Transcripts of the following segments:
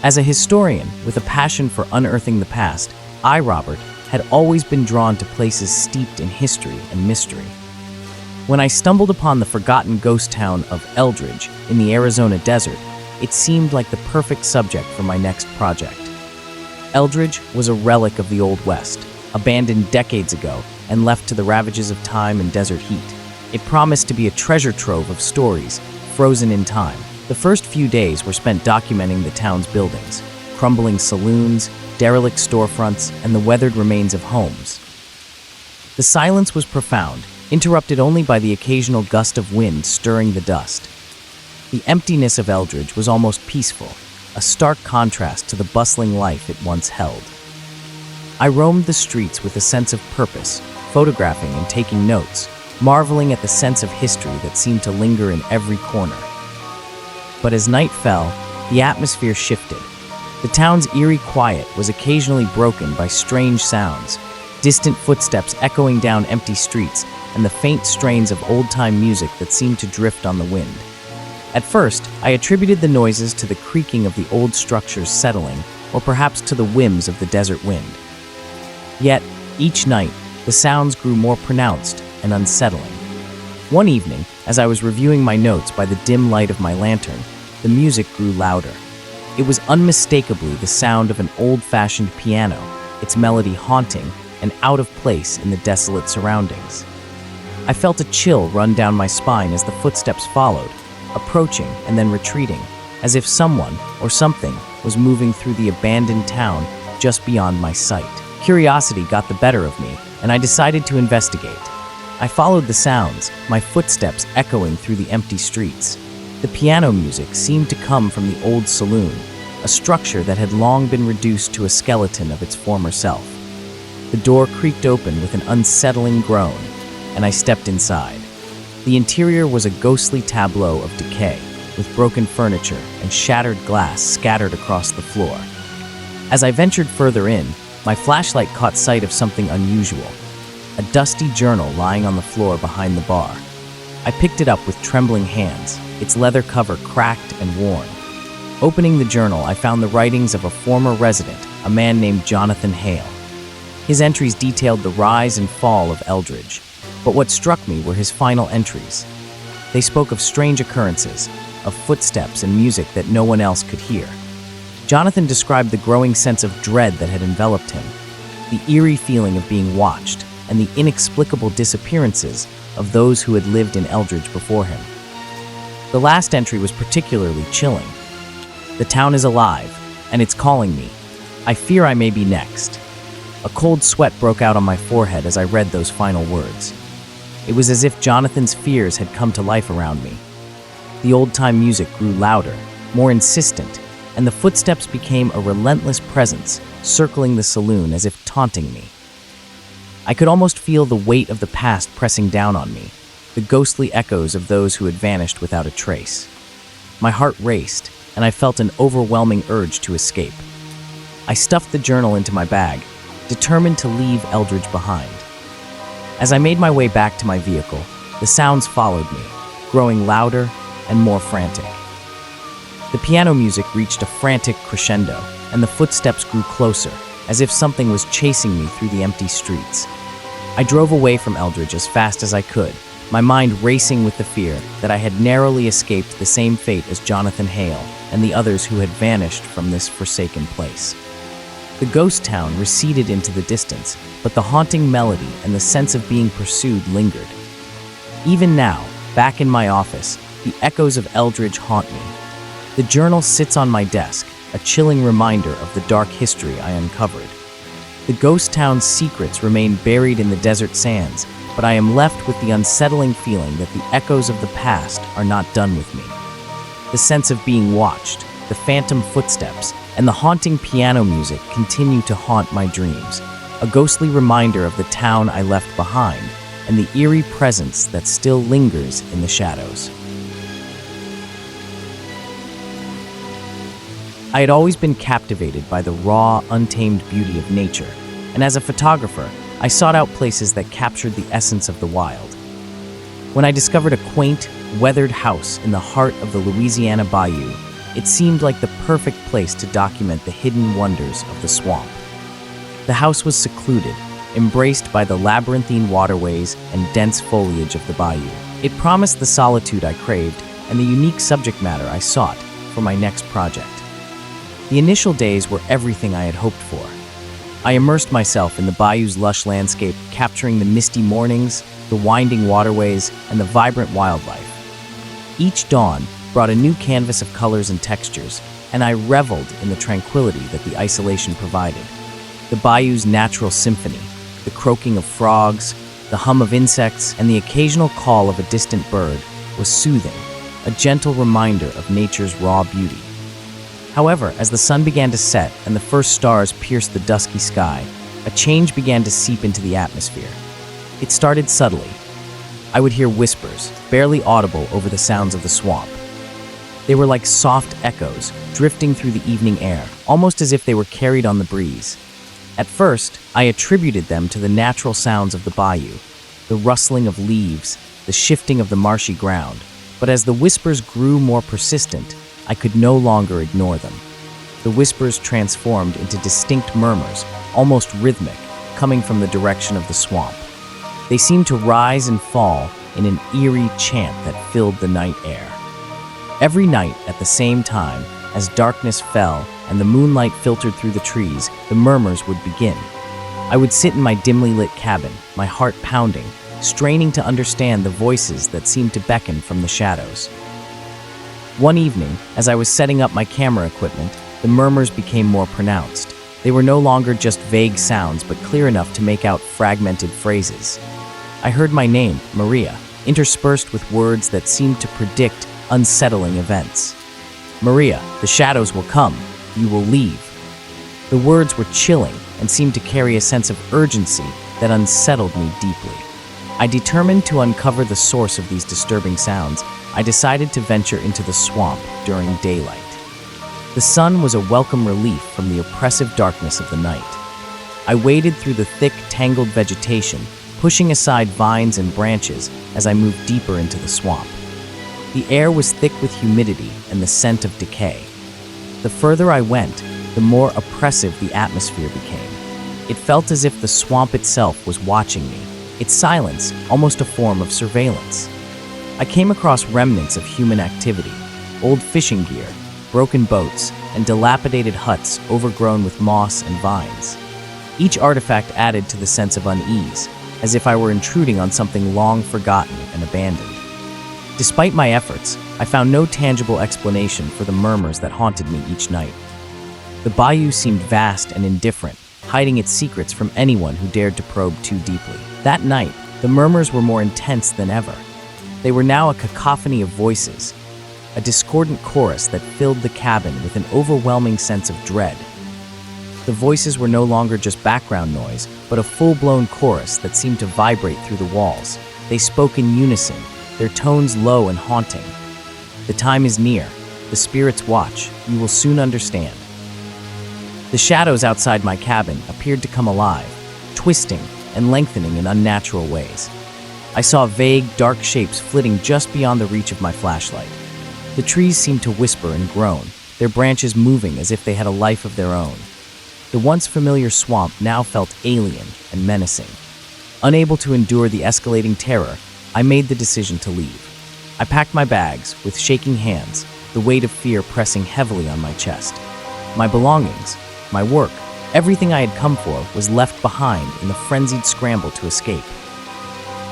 As a historian with a passion for unearthing the past, I, Robert, had always been drawn to places steeped in history and mystery. When I stumbled upon the forgotten ghost town of Eldridge in the Arizona desert, it seemed like the perfect subject for my next project. Eldridge was a relic of the Old West, abandoned decades ago and left to the ravages of time and desert heat. It promised to be a treasure trove of stories, frozen in time. The first few days were spent documenting the town's buildings, crumbling saloons, derelict storefronts, and the weathered remains of homes. The silence was profound, interrupted only by the occasional gust of wind stirring the dust. The emptiness of Eldridge was almost peaceful, a stark contrast to the bustling life it once held. I roamed the streets with a sense of purpose, photographing and taking notes, marveling at the sense of history that seemed to linger in every corner. But as night fell, the atmosphere shifted. The town's eerie quiet was occasionally broken by strange sounds, distant footsteps echoing down empty streets, and the faint strains of old-time music that seemed to drift on the wind. At first, I attributed the noises to the creaking of the old structures settling, or perhaps to the whims of the desert wind. Yet, each night, the sounds grew more pronounced and unsettling. One evening, as I was reviewing my notes by the dim light of my lantern, the music grew louder. It was unmistakably the sound of an old-fashioned piano, its melody haunting and out of place in the desolate surroundings. I felt a chill run down my spine as the footsteps followed, approaching and then retreating, as if someone or something was moving through the abandoned town just beyond my sight. Curiosity got the better of me, and I decided to investigate. I followed the sounds, my footsteps echoing through the empty streets. The piano music seemed to come from the old saloon, a structure that had long been reduced to a skeleton of its former self. The door creaked open with an unsettling groan, and I stepped inside. The interior was a ghostly tableau of decay, with broken furniture and shattered glass scattered across the floor. As I ventured further in, my flashlight caught sight of something unusual, a dusty journal lying on the floor behind the bar. I picked it up with trembling hands, its leather cover cracked and worn. Opening the journal, I found the writings of a former resident, a man named Jonathan Hale. His entries detailed the rise and fall of Eldridge, but what struck me were his final entries. They spoke of strange occurrences, of footsteps and music that no one else could hear. Jonathan described the growing sense of dread that had enveloped him, the eerie feeling of being watched, and the inexplicable disappearances of those who had lived in Eldridge before him. The last entry was particularly chilling. "The town is alive, and it's calling me. I fear I may be next." A cold sweat broke out on my forehead as I read those final words. It was as if Jonathan's fears had come to life around me. The old-time music grew louder, more insistent, and the footsteps became a relentless presence, circling the saloon as if taunting me. I could almost feel the weight of the past pressing down on me, the ghostly echoes of those who had vanished without a trace. My heart raced, and I felt an overwhelming urge to escape. I stuffed the journal into my bag, determined to leave Eldridge behind. As I made my way back to my vehicle, the sounds followed me, growing louder and more frantic. The piano music reached a frantic crescendo, and the footsteps grew closer, as if something was chasing me through the empty streets. I drove away from Eldridge as fast as I could, my mind racing with the fear that I had narrowly escaped the same fate as Jonathan Hale and the others who had vanished from this forsaken place. The ghost town receded into the distance, but the haunting melody and the sense of being pursued lingered. Even now, back in my office, the echoes of Eldridge haunt me. The journal sits on my desk, a chilling reminder of the dark history I uncovered. The ghost town's secrets remain buried in the desert sands, but I am left with the unsettling feeling that the echoes of the past are not done with me. The sense of being watched, the phantom footsteps, and the haunting piano music continue to haunt my dreams, a ghostly reminder of the town I left behind and the eerie presence that still lingers in the shadows. I had always been captivated by the raw, untamed beauty of nature, and as a photographer, I sought out places that captured the essence of the wild. When I discovered a quaint, weathered house in the heart of the Louisiana bayou, It seemed like the perfect place to document the hidden wonders of the swamp. The house was secluded, embraced by the labyrinthine waterways and dense foliage of the bayou. It promised the solitude I craved and the unique subject matter I sought for my next project. The initial days were everything I had hoped for. I immersed myself in the bayou's lush landscape, capturing the misty mornings, the winding waterways, and the vibrant wildlife. Each dawn brought a new canvas of colors and textures, and I reveled in the tranquility that the isolation provided. The bayou's natural symphony, the croaking of frogs, the hum of insects, and the occasional call of a distant bird was soothing, a gentle reminder of nature's raw beauty. However, as the sun began to set and the first stars pierced the dusky sky, a change began to seep into the atmosphere. It started subtly. I would hear whispers, barely audible over the sounds of the swamp. They were like soft echoes, drifting through the evening air, almost as if they were carried on the breeze. At first, I attributed them to the natural sounds of the bayou, the rustling of leaves, the shifting of the marshy ground. But as the whispers grew more persistent, I could no longer ignore them. The whispers transformed into distinct murmurs, almost rhythmic, coming from the direction of the swamp. They seemed to rise and fall in an eerie chant that filled the night air. Every night, at the same time, as darkness fell and the moonlight filtered through the trees, the murmurs would begin. I would sit in my dimly lit cabin, my heart pounding, straining to understand the voices that seemed to beckon from the shadows. One evening, as I was setting up my camera equipment, the murmurs became more pronounced. They were no longer just vague sounds, but clear enough to make out fragmented phrases. I heard my name, Maria, interspersed with words that seemed to predict unsettling events. Maria, the shadows will come. You will leave. The words were chilling and seemed to carry a sense of urgency that unsettled me deeply. I determined to uncover the source of these disturbing sounds. I decided to venture into the swamp during daylight. The sun was a welcome relief from the oppressive darkness of the night. I waded through the thick, tangled vegetation, pushing aside vines and branches as I moved deeper into the swamp. The air was thick with humidity and the scent of decay. The further I went, the more oppressive the atmosphere became. It felt as if the swamp itself was watching me, its silence almost a form of surveillance. I came across remnants of human activity, old fishing gear, broken boats, and dilapidated huts overgrown with moss and vines. Each artifact added to the sense of unease, as if I were intruding on something long forgotten and abandoned. Despite my efforts, I found no tangible explanation for the murmurs that haunted me each night. The bayou seemed vast and indifferent, hiding its secrets from anyone who dared to probe too deeply. That night, the murmurs were more intense than ever. They were now a cacophony of voices, a discordant chorus that filled the cabin with an overwhelming sense of dread. The voices were no longer just background noise, but a full-blown chorus that seemed to vibrate through the walls. They spoke in unison, their tones low and haunting. The time is near. The spirits watch. You will soon understand. The shadows outside my cabin appeared to come alive, twisting and lengthening in unnatural ways. I saw vague, dark shapes flitting just beyond the reach of my flashlight. The trees seemed to whisper and groan, their branches moving as if they had a life of their own. The once familiar swamp now felt alien and menacing. Unable to endure the escalating terror, I made the decision to leave. I packed my bags with shaking hands, the weight of fear pressing heavily on my chest. My belongings, my work, everything I had come for was left behind in the frenzied scramble to escape.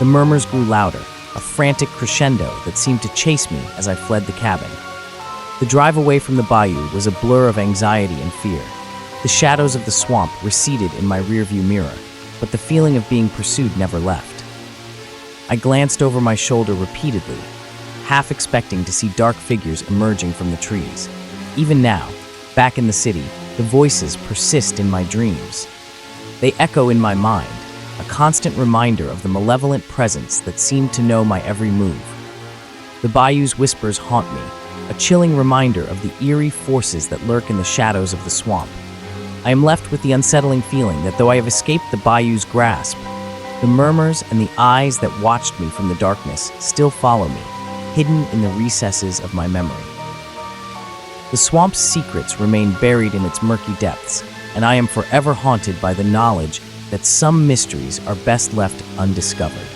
The murmurs grew louder, a frantic crescendo that seemed to chase me as I fled the cabin. The drive away from the bayou was a blur of anxiety and fear. The shadows of the swamp receded in my rearview mirror, but the feeling of being pursued never left. I glanced over my shoulder repeatedly, half expecting to see dark figures emerging from the trees. Even now, back in the city, the voices persist in my dreams. They echo in my mind, a constant reminder of the malevolent presence that seemed to know my every move. The bayou's whispers haunt me, a chilling reminder of the eerie forces that lurk in the shadows of the swamp. I am left with the unsettling feeling that though I have escaped the bayou's grasp, the murmurs and the eyes that watched me from the darkness still follow me, hidden in the recesses of my memory. The swamp's secrets remain buried in its murky depths, and I am forever haunted by the knowledge that some mysteries are best left undiscovered.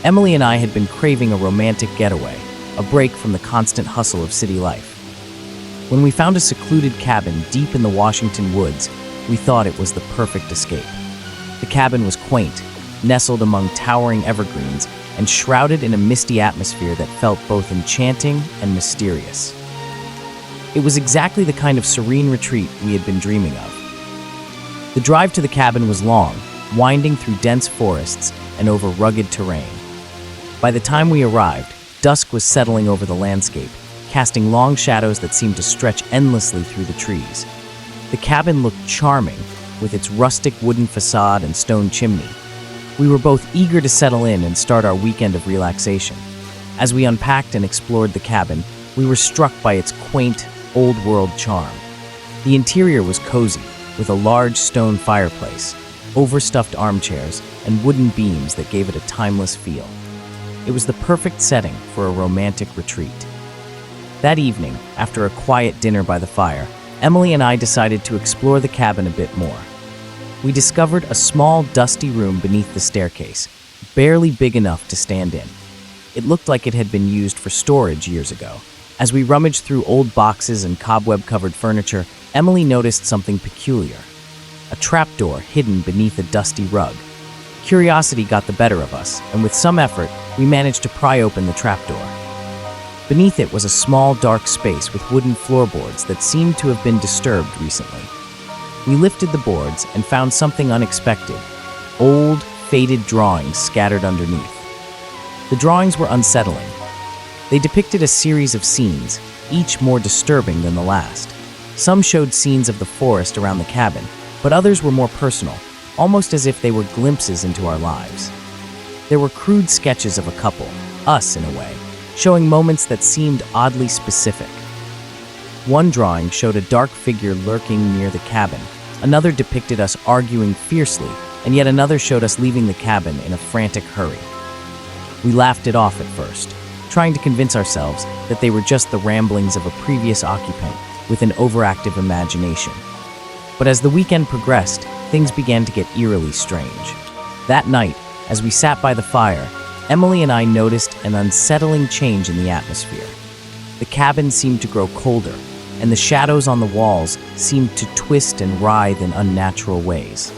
Emily and I had been craving a romantic getaway, a break from the constant hustle of city life. When we found a secluded cabin deep in the Washington woods, we thought it was the perfect escape. The cabin was quaint, nestled among towering evergreens, and shrouded in a misty atmosphere that felt both enchanting and mysterious. It was exactly the kind of serene retreat we had been dreaming of. The drive to the cabin was long, winding through dense forests and over rugged terrain. By the time we arrived, dusk was settling over the landscape, casting long shadows that seemed to stretch endlessly through the trees. The cabin looked charming, with its rustic wooden facade and stone chimney. We were both eager to settle in and start our weekend of relaxation. As we unpacked and explored the cabin, we were struck by its quaint, old-world charm. The interior was cozy, with a large stone fireplace, overstuffed armchairs, and wooden beams that gave it a timeless feel. It was the perfect setting for a romantic retreat. That evening, after a quiet dinner by the fire, Emily and I decided to explore the cabin a bit more. We discovered a small, dusty room beneath the staircase, barely big enough to stand in. It looked like it had been used for storage years ago. As we rummaged through old boxes and cobweb-covered furniture, Emily noticed something peculiar: a trapdoor hidden beneath a dusty rug. Curiosity got the better of us, and with some effort, we managed to pry open the trapdoor. Beneath it was a small, dark space with wooden floorboards that seemed to have been disturbed recently. We lifted the boards and found something unexpected: old, faded drawings scattered underneath. The drawings were unsettling. They depicted a series of scenes, each more disturbing than the last. Some showed scenes of the forest around the cabin, but others were more personal, almost as if they were glimpses into our lives. There were crude sketches of a couple, us in a way, showing moments that seemed oddly specific. One drawing showed a dark figure lurking near the cabin, another depicted us arguing fiercely, and yet another showed us leaving the cabin in a frantic hurry. We laughed it off at first, trying to convince ourselves that they were just the ramblings of a previous occupant with an overactive imagination. But as the weekend progressed, things began to get eerily strange. That night, as we sat by the fire, Emily and I noticed an unsettling change in the atmosphere. The cabin seemed to grow colder, and the shadows on the walls seemed to twist and writhe in unnatural ways.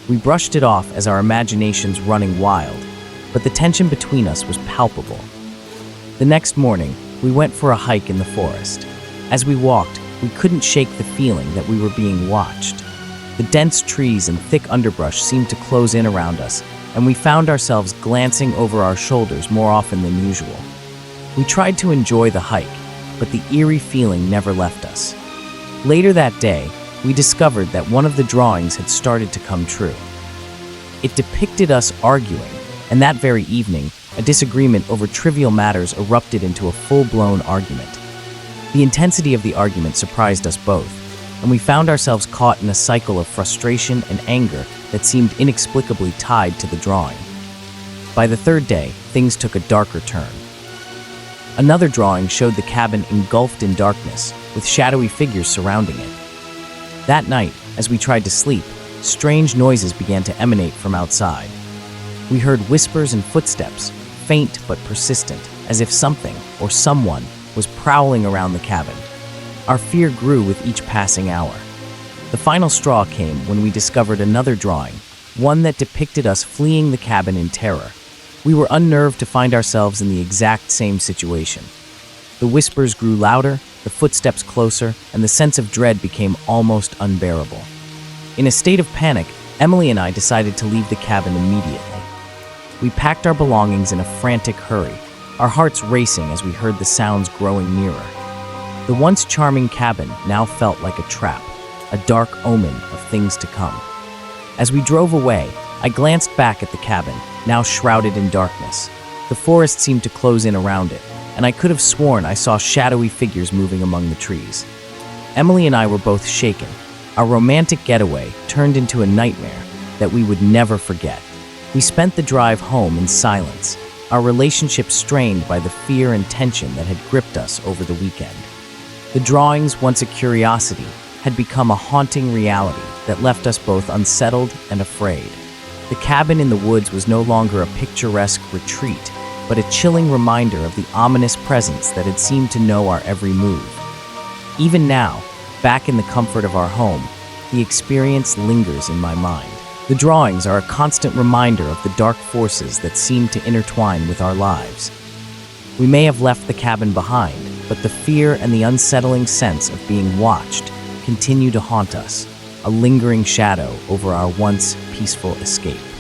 We brushed it off as our imaginations running wild, but the tension between us was palpable. The next morning, we went for a hike in the forest. As we walked, we couldn't shake the feeling that we were being watched. The dense trees and thick underbrush seemed to close in around us, and we found ourselves glancing over our shoulders more often than usual. We tried to enjoy the hike, but the eerie feeling never left us. Later that day, we discovered that one of the drawings had started to come true. It depicted us arguing, and that very evening, a disagreement over trivial matters erupted into a full-blown argument. The intensity of the argument surprised us both, and we found ourselves caught in a cycle of frustration and anger that seemed inexplicably tied to the drawing. By the third day, things took a darker turn. Another drawing showed the cabin engulfed in darkness, with shadowy figures surrounding it. That night, as we tried to sleep, strange noises began to emanate from outside. We heard whispers and footsteps, faint but persistent, as if something or someone was prowling around the cabin. Our fear grew with each passing hour. The final straw came when we discovered another drawing, one that depicted us fleeing the cabin in terror. We were unnerved to find ourselves in the exact same situation. The whispers grew louder, the footsteps closer, and the sense of dread became almost unbearable. In a state of panic, Emily and I decided to leave the cabin immediately. We packed our belongings in a frantic hurry, our hearts racing as we heard the sounds growing nearer. The once charming cabin now felt like a trap, a dark omen of things to come. As we drove away, I glanced back at the cabin, now shrouded in darkness. The forest seemed to close in around it, and I could have sworn I saw shadowy figures moving among the trees. Emily and I were both shaken. Our romantic getaway turned into a nightmare that we would never forget. We spent the drive home in silence, our relationship strained by the fear and tension that had gripped us over the weekend. The drawings, once a curiosity, had become a haunting reality that left us both unsettled and afraid. The cabin in the woods was no longer a picturesque retreat, but a chilling reminder of the ominous presence that had seemed to know our every move. Even now, back in the comfort of our home, the experience lingers in my mind. The drawings are a constant reminder of the dark forces that seem to intertwine with our lives. We may have left the cabin behind, but the fear and the unsettling sense of being watched continue to haunt us, a lingering shadow over our once peaceful escape.